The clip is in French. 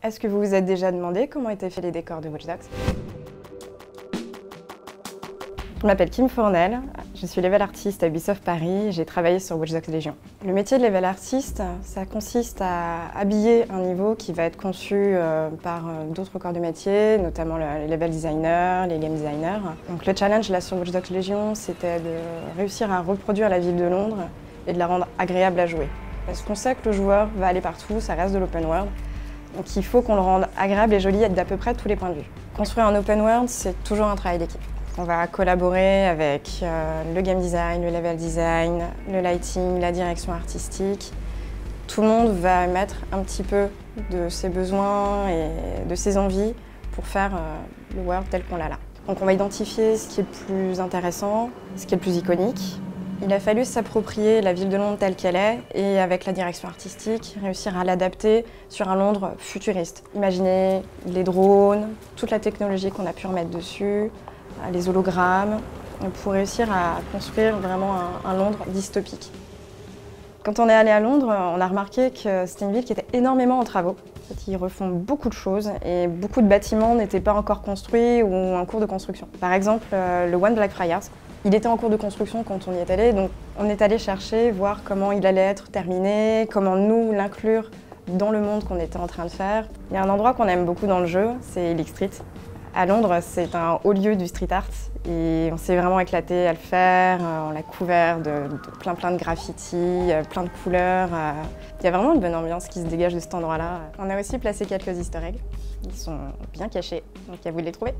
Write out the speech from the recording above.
Est-ce que vous vous êtes déjà demandé comment étaient faits les décors de Watch Dogs? Je m'appelle Kim Fournel, je suis level artiste à Ubisoft Paris, j'ai travaillé sur Watch Dogs Légion. Le métier de level artiste, ça consiste à habiller un niveau qui va être conçu par d'autres corps de métier, notamment les level designers, les game designers. Donc le challenge là sur Watch Dogs Légion, c'était de réussir à reproduire la ville de Londres et de la rendre agréable à jouer. Parce qu'on sait que le joueur va aller partout, ça reste de l'open world, donc il faut qu'on le rende agréable et joli d'à peu près tous les points de vue. Construire un open world, c'est toujours un travail d'équipe. On va collaborer avec le game design, le level design, le lighting, la direction artistique. Tout le monde va mettre un petit peu de ses besoins et de ses envies pour faire le world tel qu'on l'a là. Donc on va identifier ce qui est le plus intéressant, ce qui est le plus iconique. Il a fallu s'approprier la ville de Londres telle qu'elle est et avec la direction artistique, réussir à l'adapter sur un Londres futuriste. Imaginez les drones, toute la technologie qu'on a pu remettre dessus, les hologrammes, pour réussir à construire vraiment un Londres dystopique. Quand on est allé à Londres, on a remarqué que c'était une ville qui était énormément en travaux. En fait, ils refont beaucoup de choses et beaucoup de bâtiments n'étaient pas encore construits ou en cours de construction. Par exemple, le One Blackfriars, il était en cours de construction quand on y est allé, donc on est allé chercher, voir comment il allait être terminé, comment nous l'inclure dans le monde qu'on était en train de faire. Il y a un endroit qu'on aime beaucoup dans le jeu, c'est Leake Street. À Londres, c'est un haut lieu du street art et on s'est vraiment éclaté à le faire. On l'a couvert de plein de graffitis, plein de couleurs. Il y a vraiment une bonne ambiance qui se dégage de cet endroit-là. On a aussi placé quelques easter eggs. Ils sont bien cachés, donc à vous de les trouver.